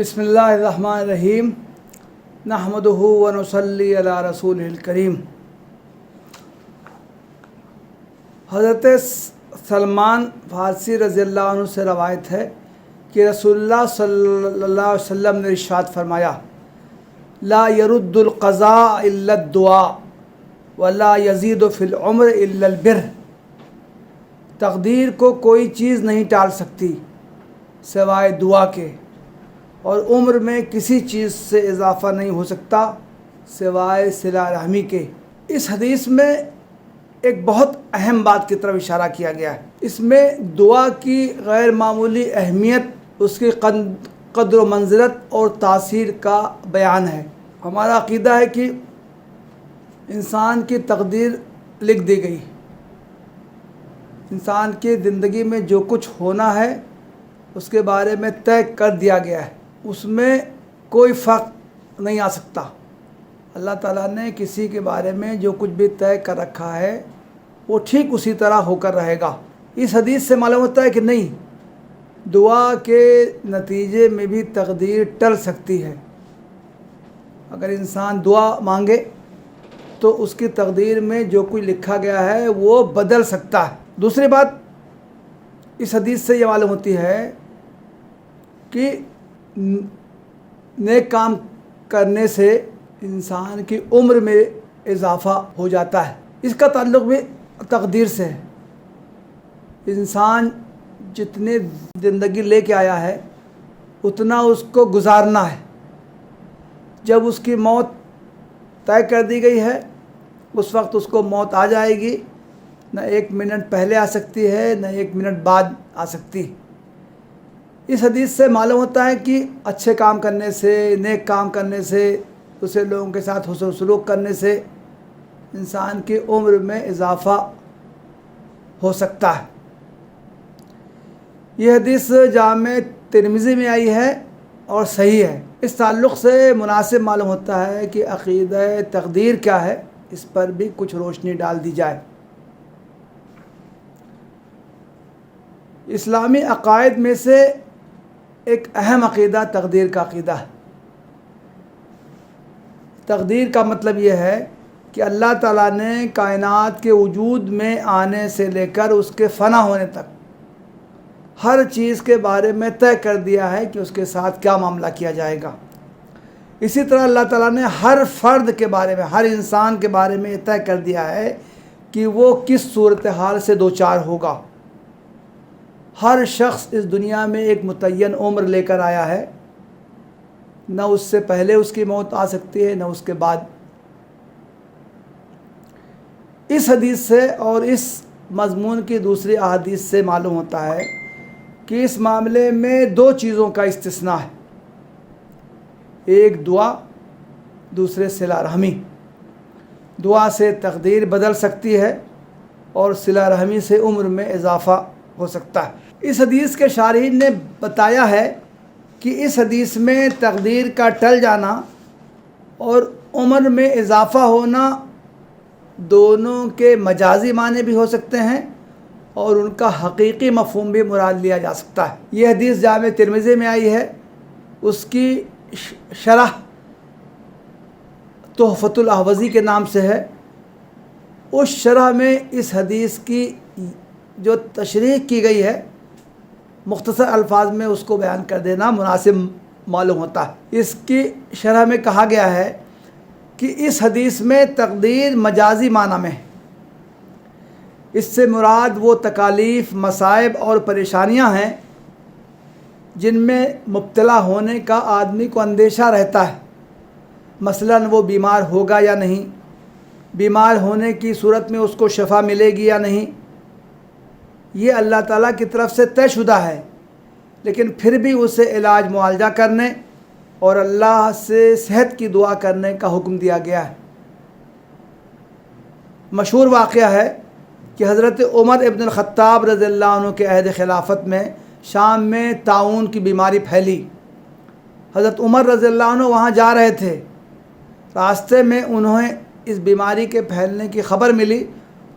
بسم اللہ الرحمن الرحیم نحمدہ و نصلی علی رسولہ الکریم۔ حضرت سلمان فارسی رضی اللہ عنہ سے روایت ہے کہ رسول اللہ صلی اللہ علیہ وسلم نے ارشاد فرمایا، لا يرد القضاء الا الدعاء ولا يزيد في العمر الا البر۔ تقدیر کو کوئی چیز نہیں ٹال سکتی سوائے دعا کے، اور عمر میں کسی چیز سے اضافہ نہیں ہو سکتا سوائے صلہ رحمی کے۔ اس حدیث میں ایک بہت اہم بات کی طرف اشارہ کیا گیا ہے۔ اس میں دعا کی غیر معمولی اہمیت، اس کی قدر و منزلت اور تاثیر کا بیان ہے۔ ہمارا عقیدہ ہے کہ انسان کی تقدیر لکھ دی گئی، انسان کی زندگی میں جو کچھ ہونا ہے اس کے بارے میں طے کر دیا گیا ہے، اس میں کوئی فرق نہیں آ سکتا۔ اللہ تعالیٰ نے کسی کے بارے میں جو کچھ بھی طے کر رکھا ہے وہ ٹھیک اسی طرح ہو کر رہے گا۔ اس حدیث سے معلوم ہوتا ہے کہ نہیں، دعا کے نتیجے میں بھی تقدیر ٹل سکتی ہے۔ اگر انسان دعا مانگے تو اس کی تقدیر میں جو کچھ لکھا گیا ہے وہ بدل سکتا ہے۔ دوسری بات اس حدیث سے یہ معلوم ہوتی ہے کہ نیک کام کرنے سے انسان کی عمر میں اضافہ ہو جاتا ہے۔ اس کا تعلق بھی تقدیر سے ہے۔ انسان جتنی زندگی لے کے آیا ہے اتنا اس کو گزارنا ہے۔ جب اس کی موت طے کر دی گئی ہے اس وقت اس کو موت آ جائے گی، نہ 1 منٹ پہلے آ سکتی ہے نہ 1 منٹ بعد آ سکتی۔ اس حدیث سے معلوم ہوتا ہے کہ اچھے کام کرنے سے، نیک کام کرنے سے، دوسرے لوگوں کے ساتھ حسن سلوک کرنے سے انسان کی عمر میں اضافہ ہو سکتا ہے۔ یہ حدیث جامع ترمذی میں آئی ہے اور صحیح ہے۔ اس تعلق سے مناسب معلوم ہوتا ہے کہ عقیدہ تقدیر کیا ہے، اس پر بھی کچھ روشنی ڈال دی جائے۔ اسلامی عقائد میں سے ایک اہم عقیدہ تقدیر کا عقیدہ ہے۔ تقدیر کا مطلب یہ ہے کہ اللہ تعالیٰ نے کائنات کے وجود میں آنے سے لے کر اس کے فنا ہونے تک ہر چیز کے بارے میں طے کر دیا ہے کہ اس کے ساتھ کیا معاملہ کیا جائے گا۔ اسی طرح اللہ تعالیٰ نے ہر فرد کے بارے میں، ہر انسان کے بارے میں یہ طے کر دیا ہے کہ وہ کس صورتحال سے دوچار ہوگا۔ ہر شخص اس دنیا میں ایک متعین عمر لے کر آیا ہے، نہ اس سے پہلے اس کی موت آ سکتی ہے نہ اس کے بعد۔ اس حدیث سے اور اس مضمون کی دوسری احادیث سے معلوم ہوتا ہے کہ اس معاملے میں 2 چیزوں کا استثناء ہے، ایک دعا، دوسرے صلہ رحمی۔ دعا سے تقدیر بدل سکتی ہے اور صلہ رحمی سے عمر میں اضافہ ہو سکتا ہے۔ اس حدیث کے شارحین نے بتایا ہے کہ اس حدیث میں تقدیر کا ٹل جانا اور عمر میں اضافہ ہونا دونوں کے مجازی معنی بھی ہو سکتے ہیں اور ان کا حقیقی مفہوم بھی مراد لیا جا سکتا ہے۔ یہ حدیث جامع ترمذی میں آئی ہے، اس کی شرح تحفۃ الاحوذی کے نام سے ہے۔ اس شرح میں اس حدیث کی جو تشریح کی گئی ہے مختصر الفاظ میں اس کو بیان کر دینا مناسب معلوم ہوتا ہے۔ اس کی شرح میں کہا گیا ہے کہ اس حدیث میں تقدیر مجازی معنی میں ہے۔ اس سے مراد وہ تکالیف، مصائب اور پریشانیاں ہیں جن میں مبتلا ہونے کا آدمی کو اندیشہ رہتا ہے۔ مثلاً وہ بیمار ہوگا یا نہیں، بیمار ہونے کی صورت میں اس کو شفا ملے گی یا نہیں۔ یہ اللہ تعالیٰ کی طرف سے طے شدہ ہے، لیکن پھر بھی اسے علاج معالجہ کرنے اور اللہ سے صحت کی دعا کرنے کا حکم دیا گیا ہے۔ مشہور واقعہ ہے کہ حضرت عمر ابن الخطاب رضی اللہ عنہ کے عہد خلافت میں شام میں طاعون کی بیماری پھیلی۔ حضرت عمر رضی اللہ عنہ وہاں جا رہے تھے، راستے میں انہیں اس بیماری کے پھیلنے کی خبر ملی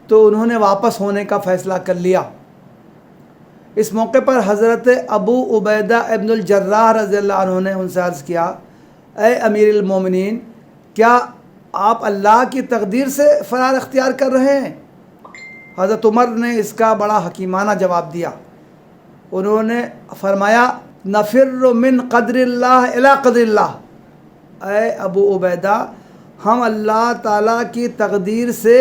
تو انہوں نے واپس ہونے کا فیصلہ کر لیا۔ اس موقع پر حضرت ابو عبیدہ ابن الجراح رضی اللہ عنہ نے ان سے عرض کیا، اے امیر المومنین، کیا آپ اللہ کی تقدیر سے فرار اختیار کر رہے ہیں؟ حضرت عمر نے اس کا بڑا حکیمانہ جواب دیا۔ انہوں نے فرمایا، نفر من قدر اللہ الی قدر اللہ، اے ابو عبیدہ، ہم اللہ تعالیٰ کی تقدیر سے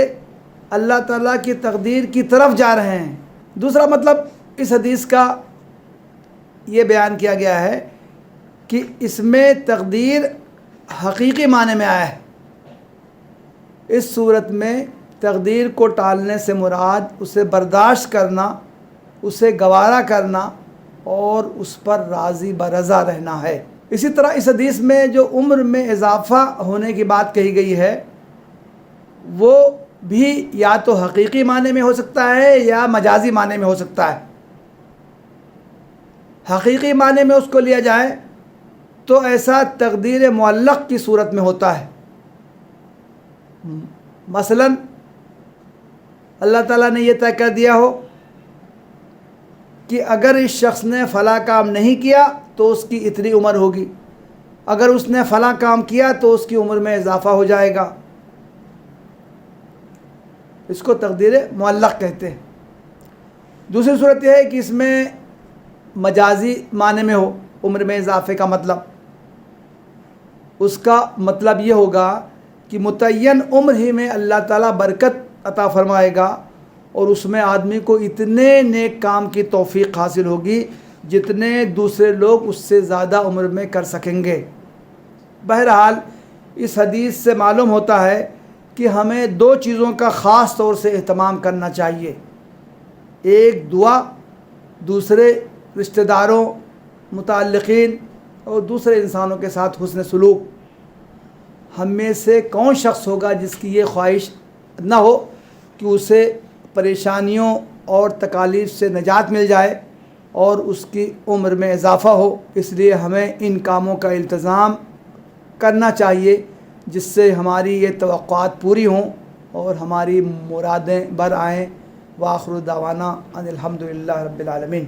اللہ تعالیٰ کی تقدیر کی طرف جا رہے ہیں۔ دوسرا مطلب اس حدیث کا یہ بیان کیا گیا ہے کہ اس میں تقدیر حقیقی معنی میں آیا ہے۔ اس صورت میں تقدیر کو ٹالنے سے مراد اسے برداشت کرنا، اسے گوارا کرنا اور اس پر راضی برضا رہنا ہے۔ اسی طرح اس حدیث میں جو عمر میں اضافہ ہونے کی بات کہی گئی ہے وہ بھی یا تو حقیقی معنی میں ہو سکتا ہے یا مجازی معنی میں ہو سکتا ہے۔ حقیقی معنی میں اس کو لیا جائے تو ایسا تقدیر معلق کی صورت میں ہوتا ہے۔ مثلا اللہ تعالیٰ نے یہ طے کر دیا ہو کہ اگر اس شخص نے فلاں کام نہیں کیا تو اس کی اتنی عمر ہوگی، اگر اس نے فلاں کام کیا تو اس کی عمر میں اضافہ ہو جائے گا، اس کو تقدیر معلق کہتے ہیں۔ دوسری صورت یہ ہے کہ اس میں مجازی معنی میں ہو عمر میں اضافے کا مطلب، اس کا مطلب یہ ہوگا کہ متعین عمر ہی میں اللہ تعالیٰ برکت عطا فرمائے گا اور اس میں آدمی کو اتنے نیک کام کی توفیق حاصل ہوگی جتنے دوسرے لوگ اس سے زیادہ عمر میں کر سکیں گے۔ بہرحال اس حدیث سے معلوم ہوتا ہے کہ ہمیں دو چیزوں کا خاص طور سے اہتمام کرنا چاہیے، ایک دعا، دوسرے رشتہ داروں، متعلقین اور دوسرے انسانوں کے ساتھ حسن سلوک۔ ہم میں سے کون شخص ہوگا جس کی یہ خواہش نہ ہو کہ اسے پریشانیوں اور تکالیف سے نجات مل جائے اور اس کی عمر میں اضافہ ہو؟ اس لیے ہمیں ان کاموں کا التزام کرنا چاہیے جس سے ہماری یہ توقعات پوری ہوں اور ہماری مرادیں بر آئیں۔ وآخر دعوانا ان الحمد للہ رب العالمین۔